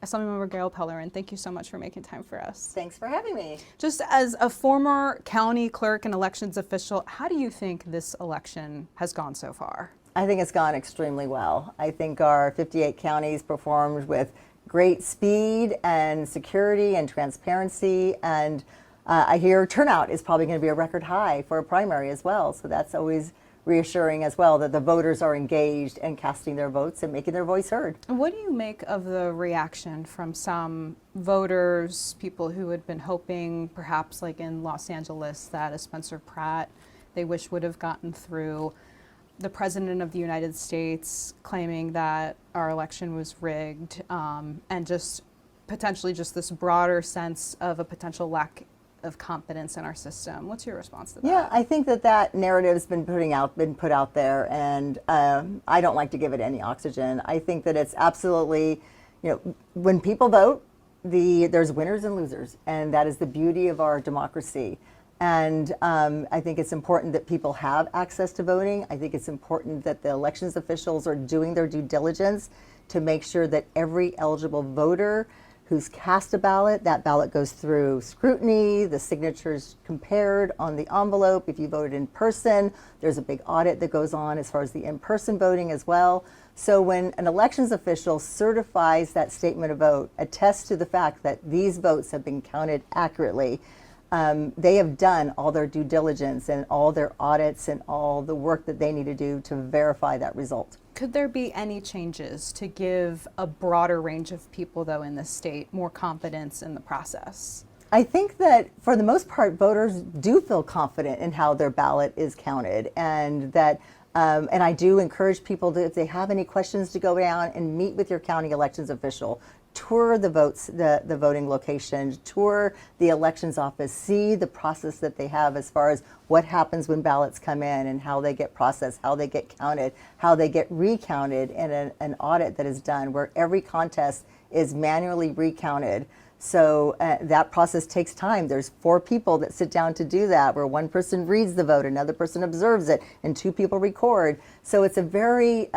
Assemblymember Gail Pellerin, thank you so much for making time for us. Thanks for having me. Just as a former county clerk and elections official, how do you think this election has gone so far? I think it's gone extremely well. I think our 58 counties performed with great speed and security and transparency, and I hear turnout is probably going to be a record high for a primary as well, so that's always reassuring as well, that the voters are engaged and casting their votes and making their voice heard. What do you make of the reaction from some voters, people who had been hoping, perhaps like in Los Angeles, that a Spencer Pratt they wish would have gotten through, the President of the United States claiming that our election was rigged, and just potentially just this broader sense of a potential lack of confidence in our system? What's your response to that? Yeah, I think that narrative's been put out there, and I don't like to give it any oxygen. I think that it's absolutely, when people vote, there's winners and losers, and that is the beauty of our democracy. And I think it's important that people have access to voting. I think it's important that the elections officials are doing their due diligence to make sure that every eligible voter who's cast a ballot, that ballot goes through scrutiny, the signatures compared on the envelope. If you voted in person, there's a big audit that goes on as far as the in-person voting as well. So when an elections official certifies that statement of vote, attests to the fact that these votes have been counted accurately, they have done all their due diligence and all their audits and all the work that they need to do to verify that result. Could there be any changes to give a broader range of people, though, in the state more confidence in the process? I think that for the most part, voters do feel confident in how their ballot is counted, and that and I do encourage people to, if they have any questions, to go down and meet with your county elections official. Tour the the voting location, tour the elections office, see the process that they have as far as what happens when ballots come in and how they get processed, how they get counted, how they get recounted in an audit that is done where every contest is manually recounted. So that process takes time. There's 4 people that sit down to do that, where one person reads the vote, another person observes it, and 2 people record. So it's a very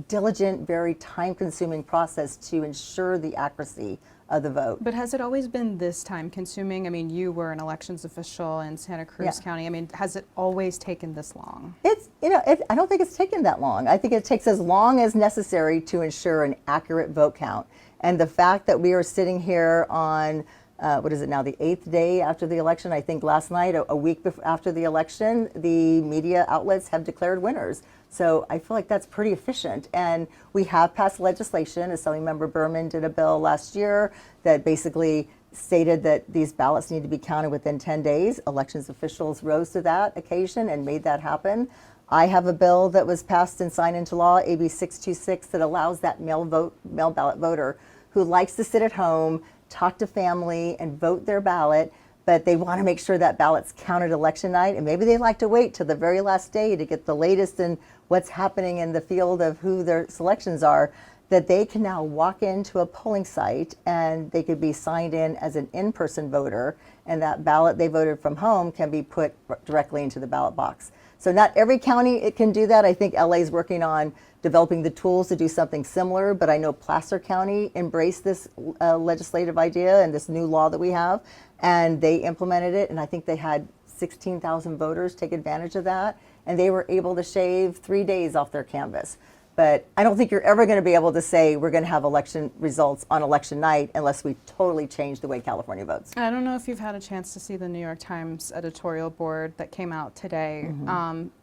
diligent, very time-consuming process to ensure the accuracy of the vote. But has it always been this time-consuming? I mean, you were an elections official in Santa Cruz County. I mean, has it always taken this long? It's, I don't think it's taken that long. I think it takes as long as necessary to ensure an accurate vote count. And the fact that we are sitting here on, what is it now, the 8th day after the election, I think last night, a week after the election, the media outlets have declared winners. So I feel like that's pretty efficient. And we have passed legislation. Assemblymember Berman did a bill last year that basically stated that these ballots need to be counted within 10 days. Elections officials rose to that occasion and made that happen. I have a bill that was passed and signed into law, AB 626, that allows that mail ballot voter who likes to sit at home, talk to family, and vote their ballot, but they want to make sure that ballot's counted election night, and maybe they like to wait till the very last day to get the latest in what's happening in the field of who their selections are, that they can now walk into a polling site and they could be signed in as an in-person voter, and that ballot they voted from home can be put directly into the ballot box. So not every county it can do that. I think LA is working on developing the tools to do something similar, but I know Placer County embraced this legislative idea and this new law that we have, and they implemented it, and I think they had 16,000 voters take advantage of that, and they were able to shave 3 days off their canvas. But I don't think you're ever going to be able to say we're going to have election results on election night unless we totally change the way California votes. I don't know if you've had a chance to see the New York Times editorial board that came out today.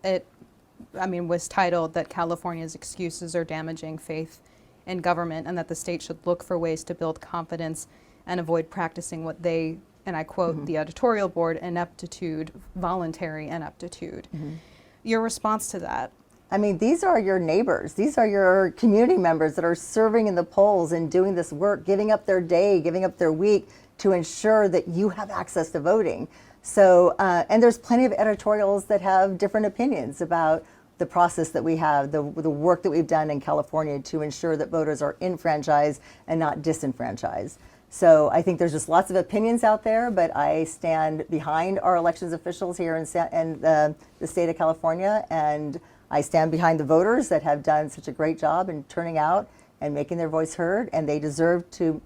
It was titled that California's excuses are damaging faith in government, and that the state should look for ways to build confidence and avoid practicing what they, and I quote the editorial board, ineptitude, voluntary ineptitude. Your response to that? I mean, these are your neighbors. These are your community members that are serving in the polls and doing this work, giving up their day, giving up their week to ensure that you have access to voting. So, and there's plenty of editorials that have different opinions about the process that we have, the work that we've done in California to ensure that voters are enfranchised and not disenfranchised. So I think there's just lots of opinions out there, but I stand behind our elections officials here in the state of California, and I stand behind the voters that have done such a great job in turning out and making their voice heard, and they deserve to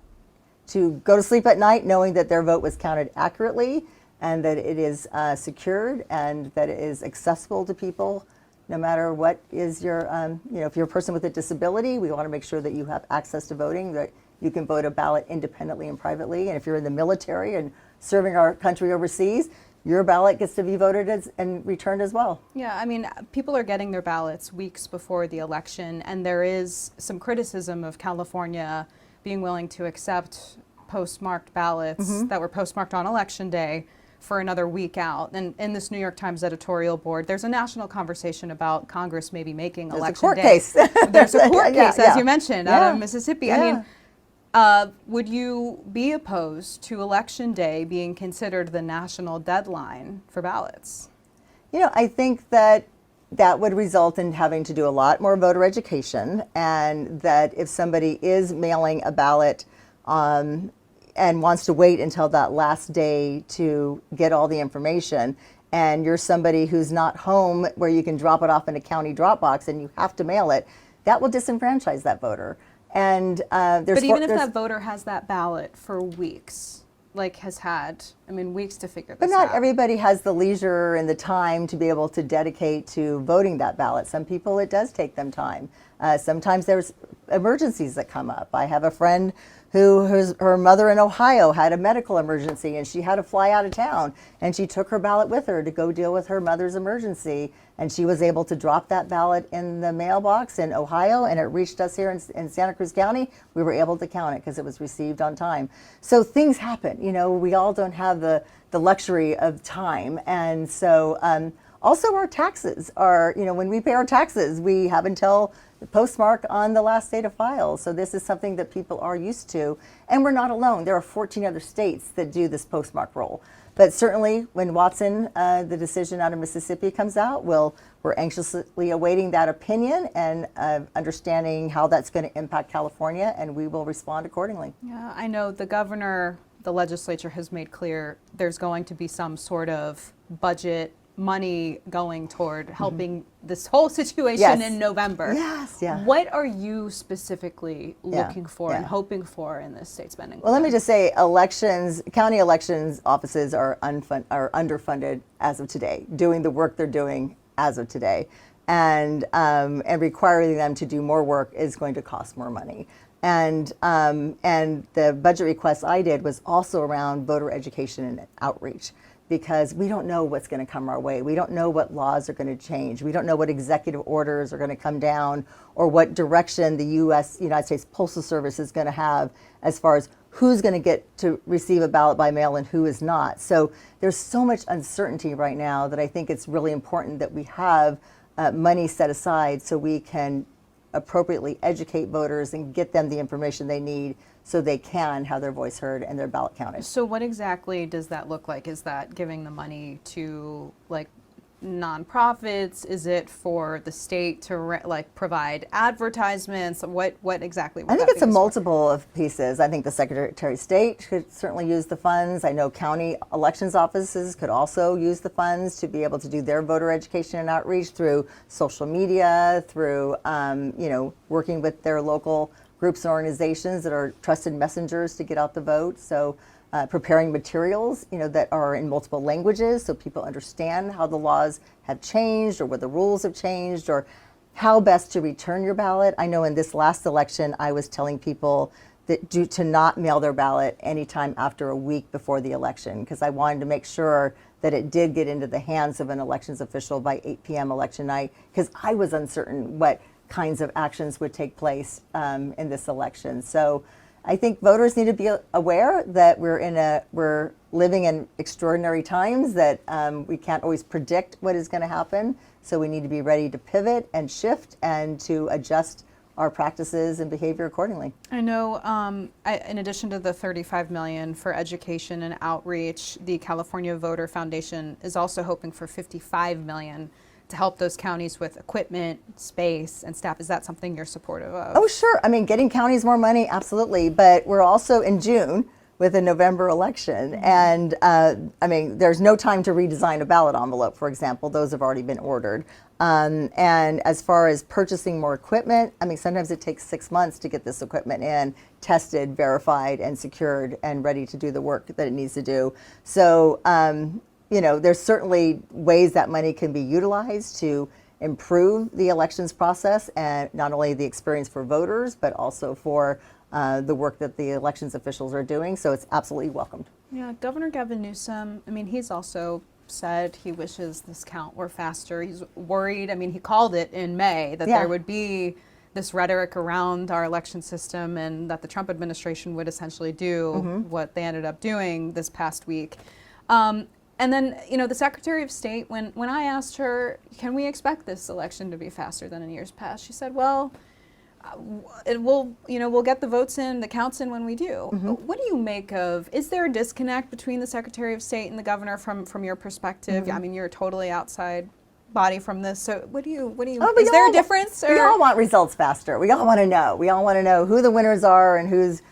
to go to sleep at night knowing that their vote was counted accurately and that it is secured and that it is accessible to people no matter what is your, if you're a person with a disability, we want to make sure that you have access to voting, that you can vote a ballot independently and privately. And if you're in the military and serving our country overseas, your ballot gets to be voted and returned as well. Yeah, I mean, people are getting their ballots weeks before the election, and there is some criticism of California being willing to accept postmarked ballots that were postmarked on Election Day for another week out. And in this New York Times editorial board, there's a national conversation about Congress maybe making There's Election a court Day. case. There's a court Yeah, case, as yeah. you mentioned, Yeah. out of Mississippi. I Yeah. mean, would you be opposed to Election Day being considered the national deadline for ballots? I think that would result in having to do a lot more voter education, and that if somebody is mailing a ballot and wants to wait until that last day to get all the information, and you're somebody who's not home where you can drop it off in a county drop box and you have to mail it, that will disenfranchise that voter. And But even if that voter has that ballot for weeks, has had, weeks to figure this But out. not everybody has the leisure and the time to be able to dedicate to voting that ballot. Some people, it does take them time. Sometimes there's emergencies that come up. I have a friend her mother in Ohio had a medical emergency and she had to fly out of town, and she took her ballot with her to go deal with her mother's emergency, and she was able to drop that ballot in the mailbox in Ohio, and it reached us here in Santa Cruz County. We were able to count it because it was received on time. So things happen. We all don't have the luxury of time, and so also our taxes are, when we pay our taxes, we have until the postmark on the last day to file. So this is something that people are used to, and we're not alone. There are 14 other states that do this postmark roll. But certainly when Watson, the decision out of Mississippi comes out, we're anxiously awaiting that opinion and understanding how that's going to impact California, and we will respond accordingly. Yeah, I know the governor, the legislature has made clear there's going to be some sort of budget money going toward helping this whole situation in November. Yes, yeah. What are you specifically looking for and hoping for in this state spending? Well, let me just say, county elections offices are underfunded as of today, doing the work they're doing as of today, and requiring them to do more work is going to cost more money. And the budget request I did was also around voter education and outreach, because we don't know what's going to come our way. We don't know what laws are going to change. We don't know what executive orders are going to come down, or what direction the United States Postal Service is going to have as far as who's going to get to receive a ballot by mail and who is not. So there's so much uncertainty right now that I think it's really important that we have money set aside so we can appropriately educate voters and get them the information they need so they can have their voice heard and their ballot counted. So what exactly does that look like? Is that giving the money to nonprofits? Is it for the state to provide advertisements? What exactly? I think it's a multiple of pieces. I think the Secretary of State could certainly use the funds. I know county elections offices could also use the funds to be able to do their voter education and outreach through social media, through working with their local groups and organizations that are trusted messengers to get out the vote. So preparing materials, that are in multiple languages so people understand how the laws have changed or what the rules have changed or how best to return your ballot. I know in this last election, I was telling people that to not mail their ballot anytime after a week before the election, because I wanted to make sure that it did get into the hands of an elections official by 8 p.m. election night, because I was uncertain what kinds of actions would take place in this election. So I think voters need to be aware that we're living in extraordinary times, that we can't always predict what is going to happen. So we need to be ready to pivot and shift and to adjust our practices and behavior accordingly. I know in addition to the $35 million for education and outreach, the California Voter Foundation is also hoping for $55 million to help those counties with equipment, space, and staff. Is that something you're supportive of? Oh, sure. Getting counties more money, absolutely. But we're also in June, with a November election. And I mean, there's no time to redesign a ballot envelope, for example. Those have already been ordered. And as far as purchasing more equipment, I mean, sometimes it takes 6 months to get this equipment in, tested, verified, and secured, and ready to do the work that it needs to do. So, you know, there's certainly ways that money can be utilized to improve the elections process, and not only the experience for voters, but also for the work that the elections officials are doing. So it's absolutely welcomed. Yeah, Governor Gavin Newsom, I mean, he's also said he wishes this count were faster. He's worried. I mean, he called it in May that there would be this rhetoric around our election system, and that the Trump administration would essentially do what they ended up doing this past week. And then, you know, the Secretary of State, when I asked her, can we expect this election to be faster than in years past? She said, well, we'll get the votes in, the counts in when we do. What do you make of, is there a disconnect between the Secretary of State and the governor from your perspective? I mean, you're a totally outside body from this. So what do you, is there a difference? We all want results faster. We all want to know. We all want to know who the winners are and who's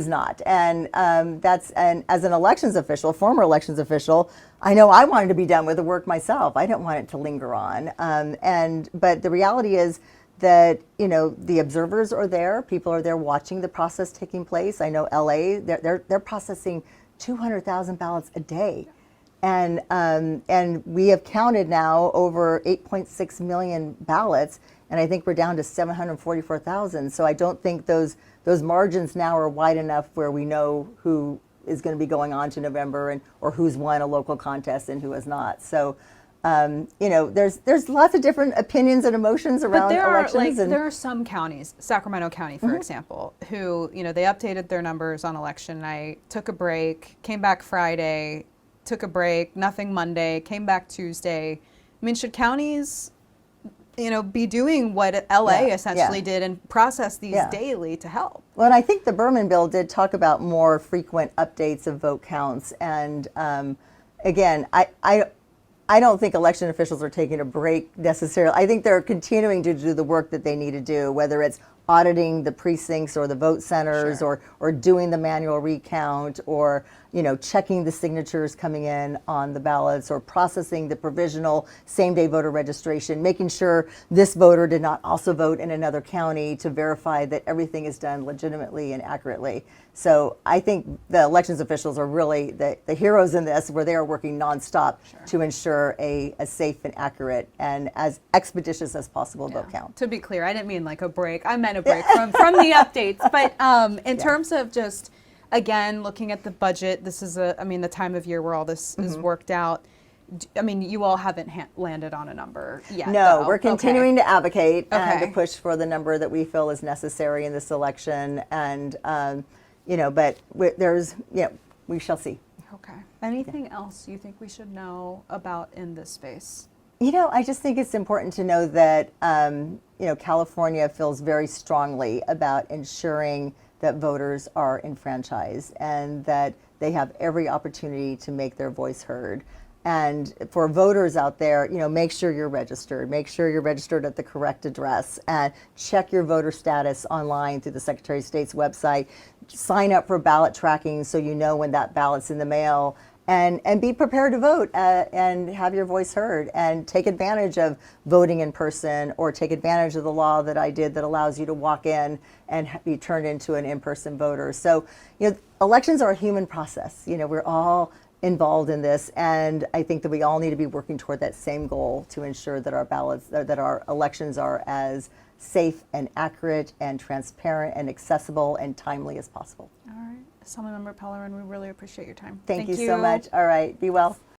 not. And and as an elections official, former elections official, I know I wanted to be done with the work myself. I didn't want it to linger on. But the reality is that, you know, the observers are there. People are there watching the process taking place. I know LA, they're processing 200,000 ballots a day. And we have counted now over 8.6 million ballots, and I think we're down to 744,000. So I don't think those margins now are wide enough where we know who is going to be going on to November, or who's won a local contest and who has not. So, you know, there's lots of different opinions and emotions around elections. There are some counties, Sacramento County, for example, who, you know, they updated their numbers on election night, took a break, came back Friday, took a break, nothing Monday, came back Tuesday. I mean, should counties, you know, be doing what LA essentially did and process these daily to help? Well, and I think the Berman bill did talk about more frequent updates of vote counts. And again, I don't think election officials are taking a break necessarily. I think they're continuing to do the work that they need to do, whether it's auditing the precincts or the vote centers, or doing the manual recount, or, you know, checking the signatures coming in on the ballots, or processing the provisional same-day voter registration, making sure this voter did not also vote in another county, to verify that everything is done legitimately and accurately. So I think the elections officials are really the heroes in this, where they are working nonstop to ensure a safe and accurate and as expeditious as possible vote count. To be clear, I didn't mean like a break. I meant a break from the updates. But in terms of just, again, looking at the budget, this is the time of year where all this is worked out. I mean, you all haven't landed on a number yet. No, we're continuing to advocate and to push for the number that we feel is necessary in this election. And, you know, but we shall see. Okay. Anything else you think we should know about in this space? You know, I just think it's important to know that, you know, California feels very strongly about ensuring that voters are enfranchised and that they have every opportunity to make their voice heard. And for voters out there, you know, make sure you're registered. Make sure you're registered at the correct address, and check your voter status online through the Secretary of State's website. Sign up for ballot tracking so you know when that ballot's in the mail. And be prepared to vote and have your voice heard, and take advantage of voting in person, or take advantage of the law that I did that allows you to walk in and be turned into an in-person voter. So, you know, elections are a human process. You know, we're all involved in this, and I think that we all need to be working toward that same goal to ensure that our ballots, that our elections are as safe and accurate and transparent and accessible and timely as possible. All right. Assemblymember Pellerin, we really appreciate your time. Thank you so much. All right. Be well.